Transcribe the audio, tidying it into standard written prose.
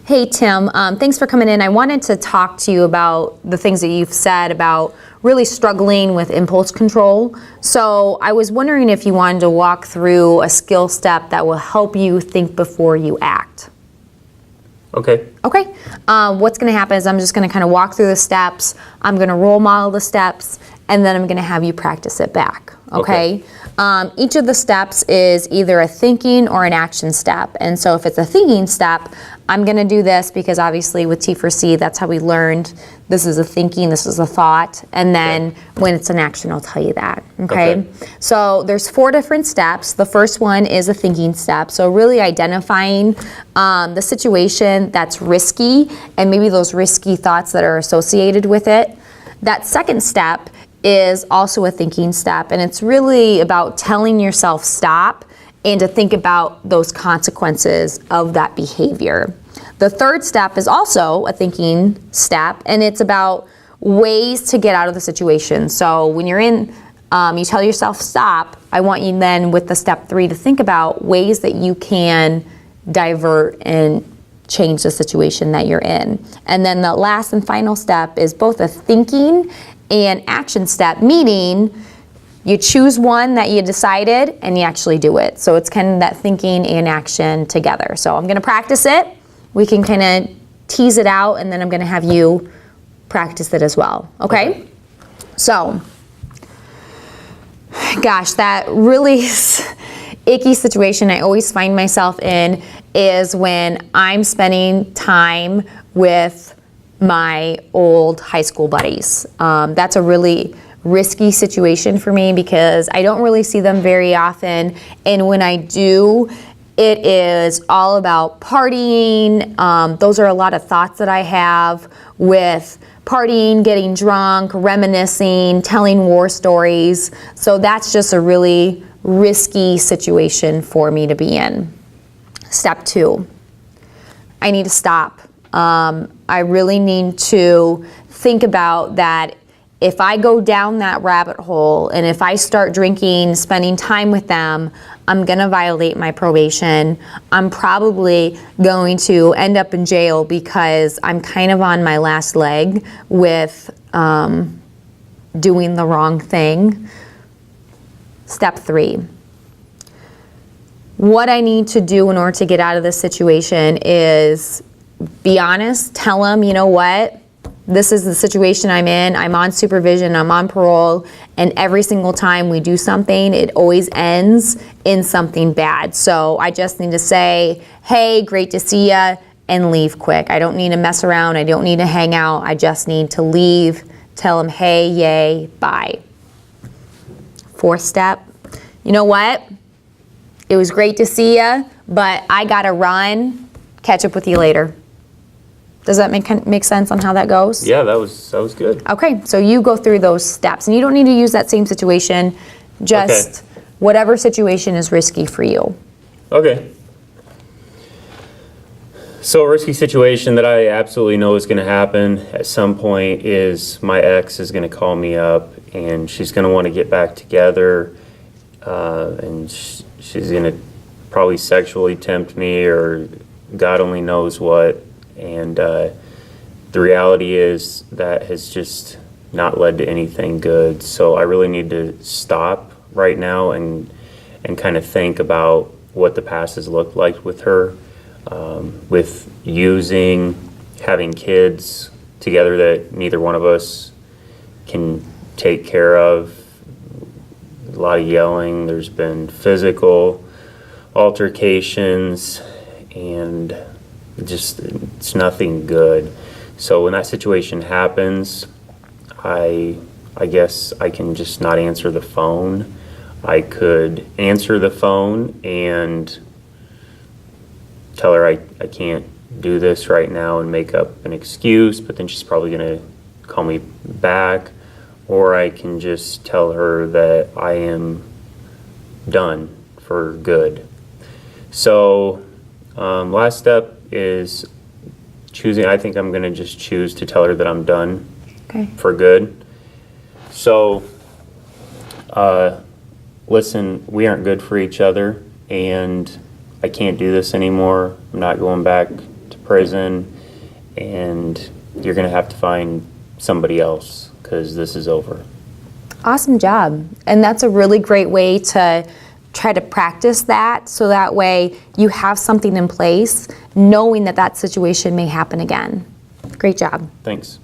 Hey, Tim. Thanks for coming in. I wanted to talk to you about the things that you've said about really struggling with impulse control. So I was wondering if you wanted to walk through a skill step that will help you think before you act. Okay. Okay. What's going to happen is I'm just going to kind of walk through the steps. I'm going to role model the steps, and then I'm going to have you practice it back. Okay. Each of the steps is either a thinking or an action step. And so if it's a thinking step, I'm going to do this because obviously with T4C, that's how we learned. This is a thinking, this is a thought. And then when it's an action, I'll tell you that. Okay. So there's 4 different steps. The first one is a thinking step. So really identifying the situation that's risky and maybe those risky thoughts that are associated with it. That second step is also a thinking step, and it's really about telling yourself stop and to think about those consequences of that behavior. The third step is also a thinking step, and it's about ways to get out of the situation. So when you're in, you tell yourself stop, I want you then with the step 3 to think about ways that you can divert and change the situation that you're in. And then the last and final step is both a thinking and action step, meaning you choose one that you decided and you actually do it. So it's kind of that thinking and action together. So I'm going to practice it. We can kind of tease it out, and then I'm going to have you practice it as well. Okay? So, gosh, that really icky situation I always find myself in is when I'm spending time with my old high school buddies. That's a really risky situation for me because I don't really see them very often, and when I do, it is all about partying. Those are a lot of thoughts that I have with partying, getting drunk, reminiscing, telling war stories. So that's just a really risky situation for me to be in. Step 2, I need to stop. I really need to think about that if I go down that rabbit hole and if I start drinking, spending time with them, I'm going to violate my probation. I'm probably going to end up in jail because I'm kind of on my last leg with doing the wrong thing. Step 3. What I need to do in order to get out of this situation is be honest, tell them, you know what, this is the situation I'm in, I'm on supervision, I'm on parole, and every single time we do something, it always ends in something bad. So I just need to say, hey, great to see ya, and leave quick. I don't need to mess around, I don't need to hang out, I just need to leave, tell them, hey, yay, bye. 4th step, you know what, it was great to see ya, but I gotta run, catch up with you later. Does that make sense on how that goes? Yeah, that was good. Okay, so you go through those steps, and you don't need to use that same situation, just whatever situation is risky for you. Okay. So a risky situation that I absolutely know is going to happen at some point is my ex is going to call me up, and she's going to want to get back together, and she's going to probably sexually tempt me, or God only knows what. And the reality is that has just not led to anything good. So I really need to stop right now and kind of think about what the past has looked like with her, with using, having kids together that neither one of us can take care of. A lot of yelling. There's been physical altercations, and just it's nothing good. So when that situation happens, I guess I can just not answer the phone. I could answer the phone and tell her I can't do this right now and make up an excuse, but then she's probably going to call me back. Or I can just tell her that I am done for good. So last step is choosing. I think I'm going to just choose to tell her that I'm done for good. So listen, we aren't good for each other, and I can't do this anymore. I'm not going back to prison, and you're going to have to find somebody else because this is over. Awesome job. And that's a really great way to try to practice that, so that way you have something in place knowing that that situation may happen again. Great job. Thanks.